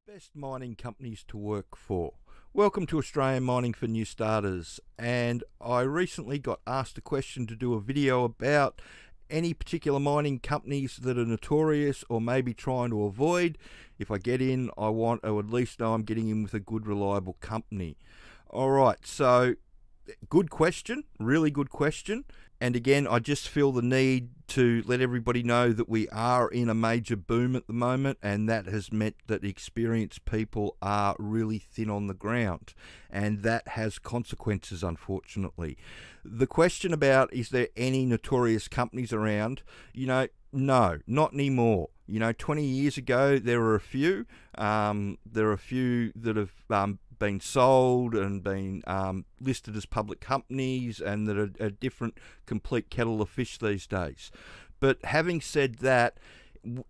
Best mining companies to work for. Welcome to Australian Mining for New Starters, and I recently got asked a question to do a video about any particular mining companies that are notorious or maybe trying to avoid. If I get in, I want to at least know I'm getting in with a good, reliable company. Alright, so good question, really good question. And again, I just feel the need to let everybody know that we are in a major boom at the moment, and that has meant that experienced people are really thin on the ground, and that has consequences, unfortunately. The question about is there any notorious companies around, no, not anymore. 20 years ago, there were a few. There are a few that have been sold and been listed as public companies, and that are a different, complete kettle of fish these days. But having said that,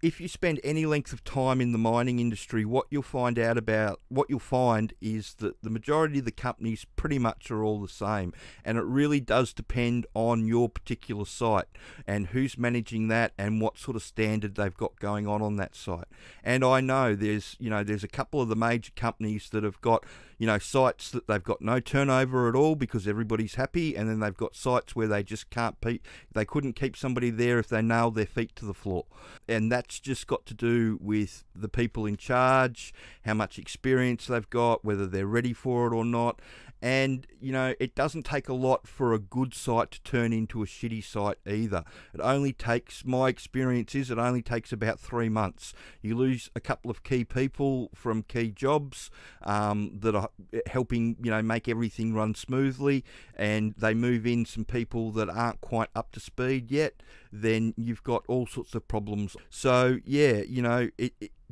if you spend any length of time in the mining industry, what you'll find is that the majority of the companies pretty much are all the same, and it really does depend on your particular site and who's managing that and what sort of standard they've got going on that site. And I know there's a couple of the major companies that have got sites that they've got no turnover at all because everybody's happy, and then they've got sites where they just they couldn't keep somebody there if they nailed their feet to the floor. And that's just got to do with the people in charge, how much experience they've got, whether they're ready for it or not. And, it doesn't take a lot for a good site to turn into a shitty site either. My experience is it only takes about 3 months. You lose a couple of key people from key jobs that are helping, make everything run smoothly, and they move in some people that aren't quite up to speed yet, then you've got all sorts of problems. So, yeah,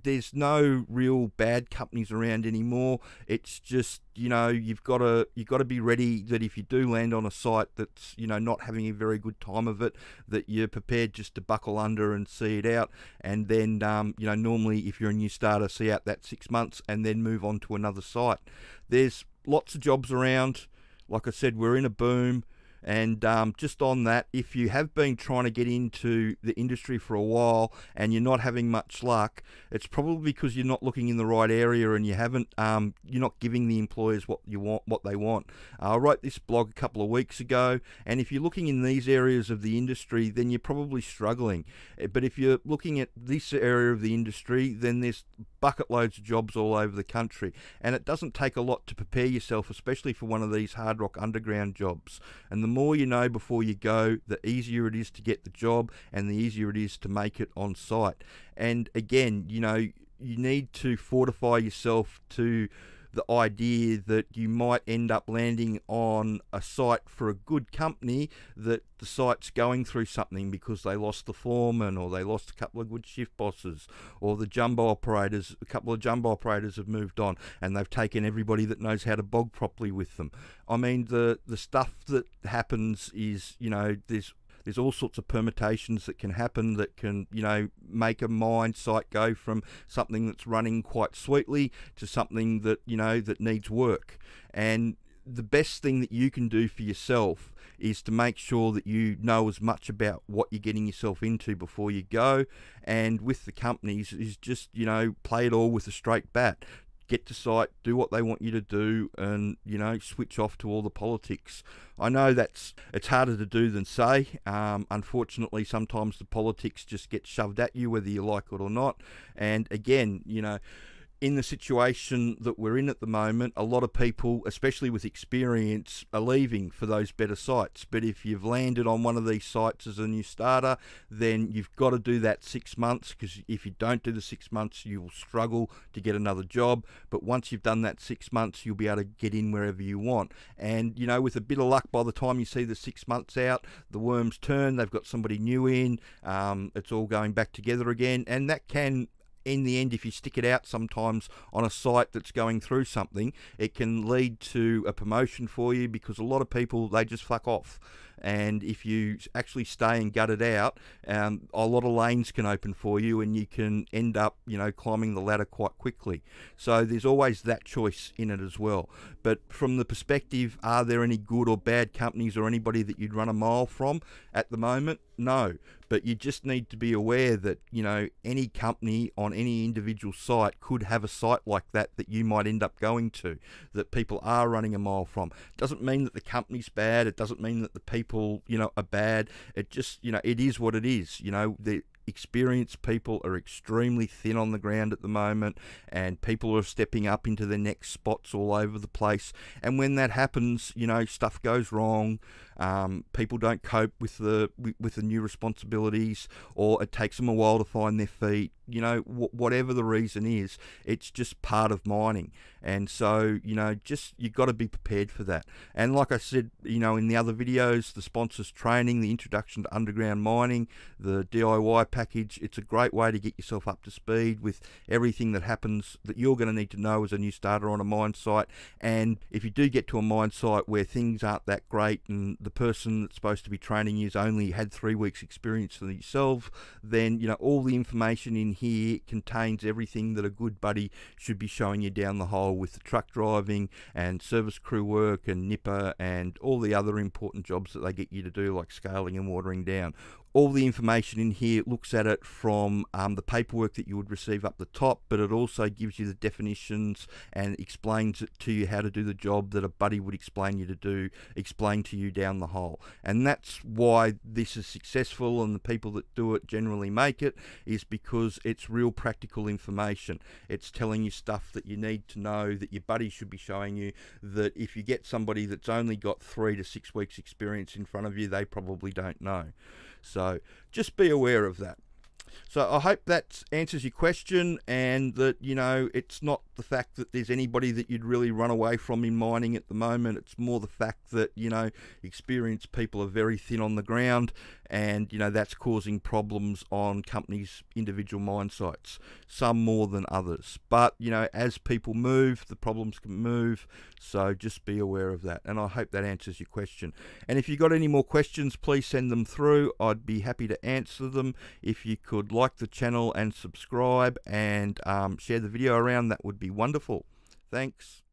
there's no real bad companies around anymore. It's just, you've got to be ready that if you do land on a site that's, not having a very good time of it, that you're prepared just to buckle under and see it out. And then, normally if you're a new starter, see out that 6 months and then move on to another site. There's lots of jobs around. Like I said, we're in a boom. And just on that, if you have been trying to get into the industry for a while and you're not having much luck, it's probably because you're not looking in the right area, and you're not giving the employers what they want. I wrote this blog a couple of weeks ago, and if you're looking in these areas of the industry, then you're probably struggling. But if you're looking at this area of the industry, then there's bucket loads of jobs all over the country, and it doesn't take a lot to prepare yourself, especially for one of these hard rock underground jobs. And the more you know before you go, the easier it is to get the job, and the easier it is to make it on site. And again, you need to fortify yourself to the idea that you might end up landing on a site for a good company, that the site's going through something because they lost the foreman, or they lost a couple of good shift bosses, or a couple of jumbo operators have moved on and they've taken everybody that knows how to bog properly with them. I mean, the stuff that happens is, there's all sorts of permutations that can happen that can, make a mine site go from something that's running quite sweetly to something that, that needs work. And the best thing that you can do for yourself is to make sure that you know as much about what you're getting yourself into before you go. And with the companies is just, play it all with a straight bat. Get to site, do what they want you to do, and switch off to all the politics. I know it's harder to do than say. Unfortunately, sometimes the politics just get shoved at you whether you like it or not. And again, in the situation that we're in at the moment, a lot of people, especially with experience, are leaving for those better sites. But if you've landed on one of these sites as a new starter, then you've got to do that 6 months, because if you don't do the 6 months, you will struggle to get another job. But once you've done that 6 months, you'll be able to get in wherever you want. And, with a bit of luck, by the time you see the 6 months out, the worms turn, they've got somebody new in, it's all going back together again. And that can, in the end, if you stick it out sometimes on a site that's going through something, it can lead to a promotion for you, because a lot of people, they just fuck off. and if you actually stay and gut it out, a lot of lanes can open for you, and you can end up, you know, climbing the ladder quite quickly. So there's always that choice in it as well. But from the perspective, are there any good or bad companies or anybody that you'd run a mile from at the moment? No, but you just need to be aware that, you know, any company on any individual site could have a site like that you might end up going to, that people are running a mile from. Doesn't mean that the company's bad. It doesn't mean that the people, you know, are bad. It just, you know, it is what it is. You know, the experienced people are extremely thin on the ground at the moment, and people are stepping up into their next spots all over the place. And when that happens, you know, stuff goes wrong. People don't cope with the new responsibilities, or it takes them a while to find their feet. You know, whatever the reason is, it's just part of mining. And so, you know, just, you've got to be prepared for that. And like I said, you know, in the other videos, the sponsors training, the introduction to underground mining, the DIY package, it's a great way to get yourself up to speed with everything that happens that you're going to need to know as a new starter on a mine site. And if you do get to a mine site where things aren't that great, and the person that's supposed to be training you's only had 3 weeks experience for yourself, then, you know, all the information in here contains everything that a good buddy should be showing you down the hole, with the truck driving and service crew work and nipper and all the other important jobs that they get you to do, like scaling and watering down. All the information in here looks at it from the paperwork that you would receive up the top, but it also gives you the definitions and explains it to you how to do the job that a buddy would explain to you down the hole. And that's why this is successful, and the people that do it generally make it, is because it's real practical information. It's telling you stuff that you need to know, that your buddy should be showing you, that if you get somebody that's only got 3 to 6 weeks experience in front of you, they probably don't know. So just be aware of that. So I hope that answers your question, and that, you know, it's not the fact that there's anybody that you'd really run away from in mining at the moment. It's more the fact that, you know, experienced people are very thin on the ground, and, you know, that's causing problems on companies' individual mine sites, some more than others. But, you know, as people move, the problems can move, so just be aware of that. And I hope that answers your question. And if you've got any more questions, please send them through. I'd be happy to answer them. If you could like the channel and subscribe and share the video around, that would be wonderful. Thanks.